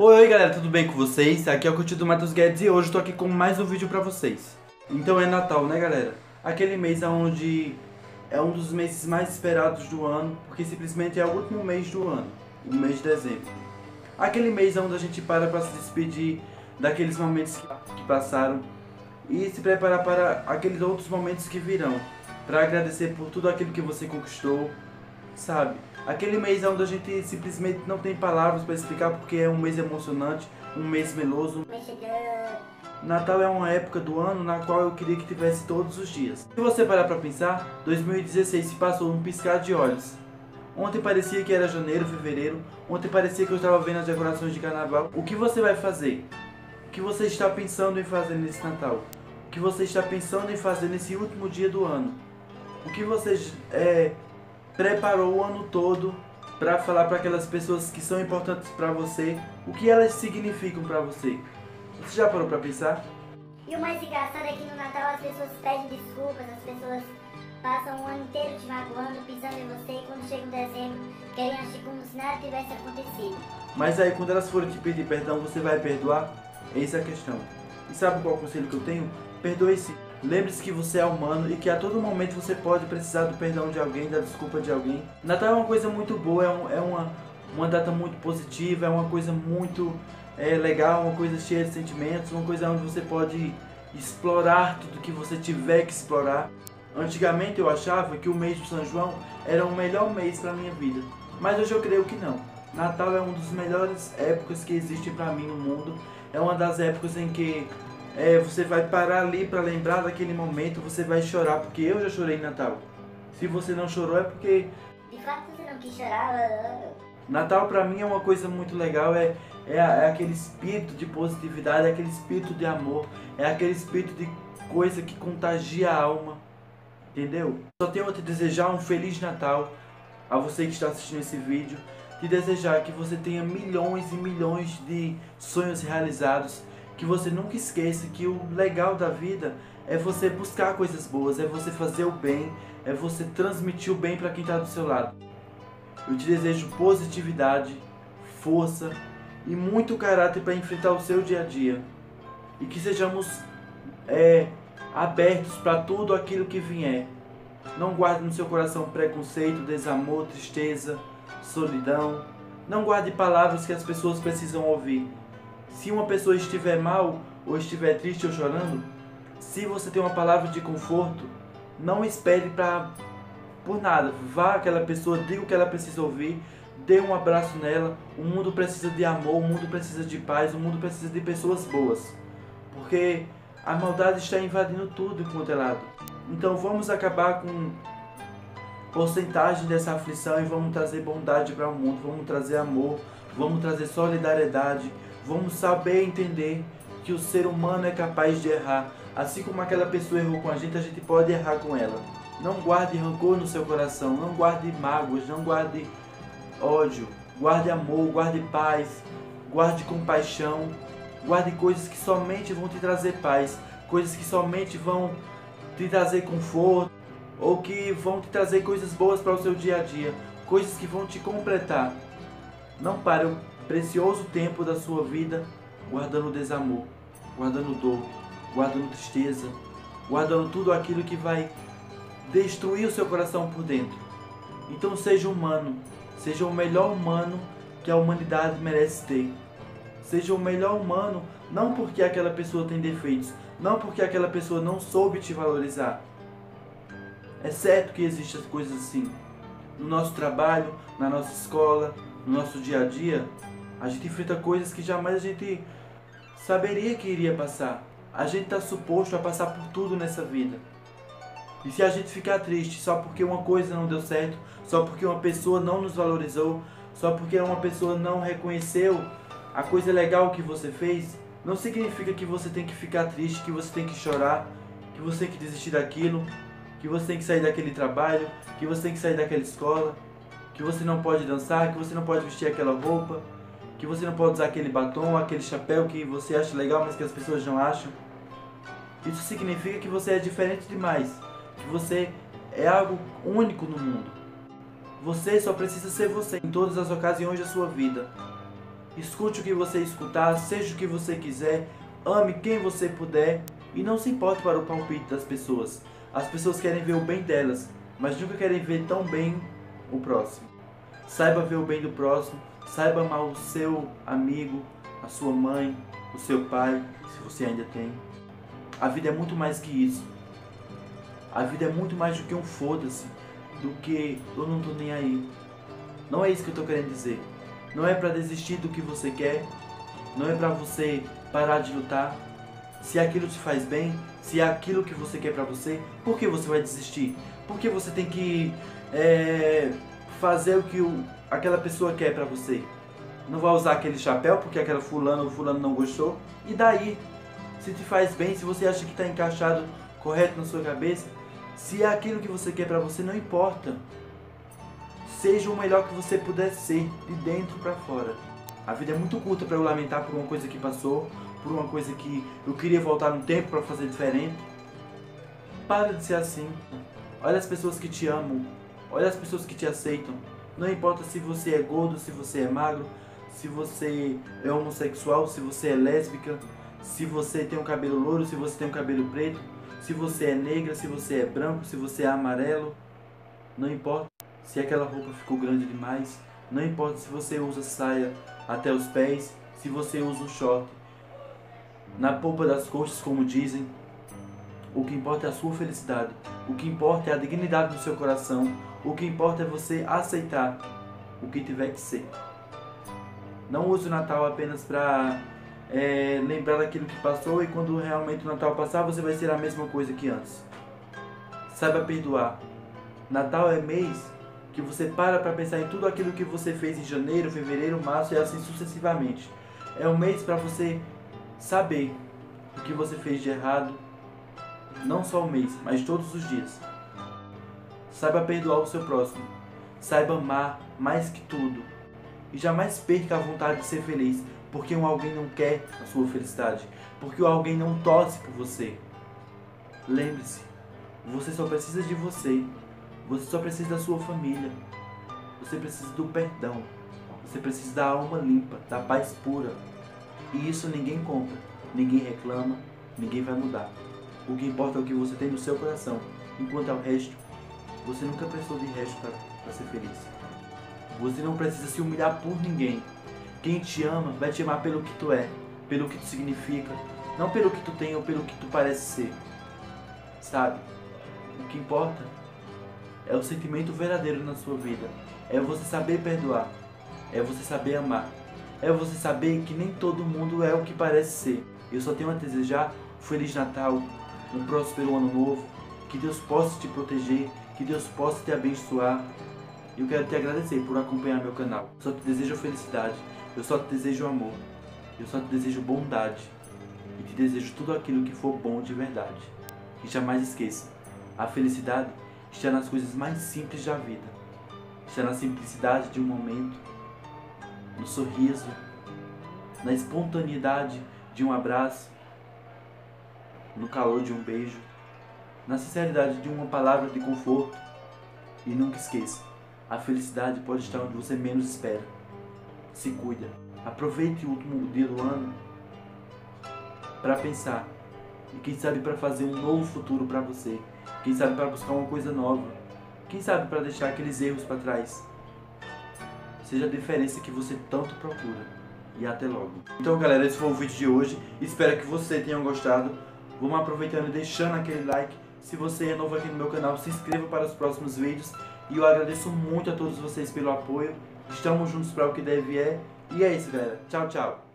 Oi galera, tudo bem com vocês? Aqui é o Coach do Matheus Guedes e hoje eu tô aqui com mais um vídeo pra vocês. Então é Natal, né galera? Aquele mês onde é um dos meses mais esperados do ano, porque simplesmente é o último mês do ano, o mês de dezembro. Aquele mês onde a gente para se despedir daqueles momentos que passaram e se preparar para aqueles outros momentos que virão, para agradecer por tudo aquilo que você conquistou, sabe? Aquele mês onde a gente simplesmente não tem palavras para explicar porque é um mês emocionante, um mês meloso. Natal é uma época do ano na qual eu queria que tivesse todos os dias. Se você parar para pensar, 2016 se passou num piscar de olhos. Ontem parecia que era janeiro, fevereiro, ontem parecia que eu estava vendo as decorações de carnaval. O que você vai fazer? O que você está pensando em fazer nesse Natal? O que você está pensando em fazer nesse último dia do ano? O que você preparou o ano todo para falar para aquelas pessoas que são importantes para você, o que elas significam para você? Você já parou para pensar? E o mais engraçado é que no Natal as pessoas pedem desculpas, as pessoas passam o ano inteiro te magoando, pisando em você, e quando chega o dezembro querem agir como se nada tivesse acontecido. Mas aí quando elas forem te pedir perdão, você vai perdoar? Essa é a questão. E sabe qual é o conselho que eu tenho? Perdoe sim. Lembre-se que você é humano e que a todo momento você pode precisar do perdão de alguém, da desculpa de alguém. Natal é uma coisa muito boa, é uma data muito positiva, é uma coisa muito legal, uma coisa cheia de sentimentos, uma coisa onde você pode explorar tudo que você tiver que explorar. Antigamente eu achava que o mês do São João era o melhor mês para minha vida, mas hoje eu creio que não. Natal é uma das melhores épocas que existem para mim no mundo, é uma das épocas em que você vai parar ali para lembrar daquele momento, você vai chorar, porque eu já chorei em Natal. Se você não chorou é porque... De fato você não quis chorar. Natal pra mim é uma coisa muito legal, é aquele espírito de positividade, é aquele espírito de amor, é aquele espírito de coisa que contagia a alma, entendeu? Só tenho a te desejar um Feliz Natal a você que está assistindo esse vídeo, te desejar que você tenha milhões e milhões de sonhos realizados, que você nunca esqueça que o legal da vida é você buscar coisas boas, é você fazer o bem, é você transmitir o bem para quem está do seu lado. Eu te desejo positividade, força e muito caráter para enfrentar o seu dia a dia. E que sejamos abertos para tudo aquilo que vier. Não guarde no seu coração preconceito, desamor, tristeza, solidão. Não guarde palavras que as pessoas precisam ouvir. Se uma pessoa estiver mal, ou estiver triste ou chorando, se você tem uma palavra de conforto, não espere por nada. Vá àquela pessoa, diga o que ela precisa ouvir, dê um abraço nela. O mundo precisa de amor, o mundo precisa de paz, o mundo precisa de pessoas boas. Porque a maldade está invadindo tudo enquanto é lado. Então vamos acabar com porcentagem dessa aflição e vamos trazer bondade para o mundo, vamos trazer amor, vamos trazer solidariedade. Vamos saber entender que o ser humano é capaz de errar. Assim como aquela pessoa errou com a gente pode errar com ela. Não guarde rancor no seu coração, não guarde mágoas, não guarde ódio. Guarde amor, guarde paz, guarde compaixão. Guarde coisas que somente vão te trazer paz, coisas que somente vão te trazer conforto, ou que vão te trazer coisas boas para o seu dia a dia, coisas que vão te completar. Não pare o precioso tempo da sua vida guardando desamor, guardando dor, guardando tristeza, guardando tudo aquilo que vai destruir o seu coração por dentro. Então seja humano, seja o melhor humano que a humanidade merece ter. Seja o melhor humano, não porque aquela pessoa tem defeitos, não porque aquela pessoa não soube te valorizar. É certo que existem coisas assim. No nosso trabalho, na nossa escola, no nosso dia a dia, a gente enfrenta coisas que jamais a gente saberia que iria passar. A gente está suposto a passar por tudo nessa vida. E se a gente ficar triste só porque uma coisa não deu certo, só porque uma pessoa não nos valorizou, só porque uma pessoa não reconheceu a coisa legal que você fez, não significa que você tem que ficar triste, que você tem que chorar, que você tem que desistir daquilo, que você tem que sair daquele trabalho, que você tem que sair daquela escola, que você não pode dançar, que você não pode vestir aquela roupa, que você não pode usar aquele batom, aquele chapéu que você acha legal, mas que as pessoas não acham. Isso significa que você é diferente demais, que você é algo único no mundo. Você só precisa ser você em todas as ocasiões da sua vida. Escute o que você escutar, seja o que você quiser, ame quem você puder e não se importe para o palpite das pessoas. As pessoas querem ver o bem delas, mas nunca querem ver tão bem o próximo. Saiba ver o bem do próximo, saiba amar o seu amigo, a sua mãe, o seu pai, se você ainda tem. A vida é muito mais que isso. A vida é muito mais do que um foda-se, do que eu não tô nem aí. Não é isso que eu tô querendo dizer. Não é pra desistir do que você quer, não é pra você parar de lutar. Se aquilo te faz bem, se é aquilo que você quer pra você, por que você vai desistir? Por que você tem que fazer o que aquela pessoa quer pra você? Não vai usar aquele chapéu porque aquela fulano ou fulano não gostou? E daí? Se te faz bem, se você acha que está encaixado correto na sua cabeça, se é aquilo que você quer pra você, não importa. Seja o melhor que você puder ser, de dentro pra fora. A vida é muito curta pra eu lamentar por uma coisa que passou, por uma coisa que eu queria voltar no tempo pra fazer diferente. Para de ser assim. Olha as pessoas que te amam, olha as pessoas que te aceitam. Não importa se você é gordo, se você é magro, se você é homossexual, se você é lésbica, se você tem um cabelo louro, se você tem um cabelo preto, se você é negra, se você é branco, se você é amarelo. Não importa se aquela roupa ficou grande demais, não importa se você usa saia até os pés, se você usa um short na polpa das coxas, como dizem. O que importa é a sua felicidade, o que importa é a dignidade do seu coração, o que importa é você aceitar o que tiver que ser. Não use o Natal apenas para lembrar daquilo que passou, e quando realmente o Natal passar, você vai ser a mesma coisa que antes. Saiba perdoar. Natal é mês que você para pensar em tudo aquilo que você fez em janeiro, fevereiro, março e assim sucessivamente. É um mês para você saber o que você fez de errado, não só o mês, mas todos os dias. Saiba perdoar o seu próximo. Saiba amar mais que tudo. E jamais perca a vontade de ser feliz, porque alguém não quer a sua felicidade, porque alguém não torce por você. Lembre-se, você só precisa de você. Você só precisa da sua família. Você precisa do perdão. Você precisa da alma limpa, da paz pura. E isso ninguém compra, ninguém reclama, ninguém vai mudar. O que importa é o que você tem no seu coração. Enquanto ao resto, você nunca precisou de resto para ser feliz. Você não precisa se humilhar por ninguém. Quem te ama vai te amar pelo que tu é, pelo que tu significa, não pelo que tu tem ou pelo que tu parece ser. Sabe? O que importa é o sentimento verdadeiro na sua vida. É você saber perdoar. É você saber amar. É você saber que nem todo mundo é o que parece ser. Eu só tenho a desejar um Feliz Natal, um próspero Ano Novo, que Deus possa te proteger, que Deus possa te abençoar. E eu quero te agradecer por acompanhar meu canal. Eu só te desejo felicidade, eu só te desejo amor, eu só te desejo bondade e te desejo tudo aquilo que for bom de verdade. E jamais esqueça, a felicidade está nas coisas mais simples da vida. Está na simplicidade de um momento, no sorriso, na espontaneidade de um abraço, no calor de um beijo, na sinceridade de uma palavra de conforto. E nunca esqueça, a felicidade pode estar onde você menos espera. Se cuida. Aproveite o último dia do ano para pensar. E quem sabe para fazer um novo futuro para você. Quem sabe para buscar uma coisa nova. Quem sabe para deixar aqueles erros para trás. Seja a diferença que você tanto procura. E até logo. Então galera, esse foi o vídeo de hoje. Espero que você tenha gostado. Vamos aproveitando e deixando aquele like. Se você é novo aqui no meu canal, se inscreva para os próximos vídeos. E eu agradeço muito a todos vocês pelo apoio. Estamos juntos para o que deve é. E é isso galera. Tchau, tchau.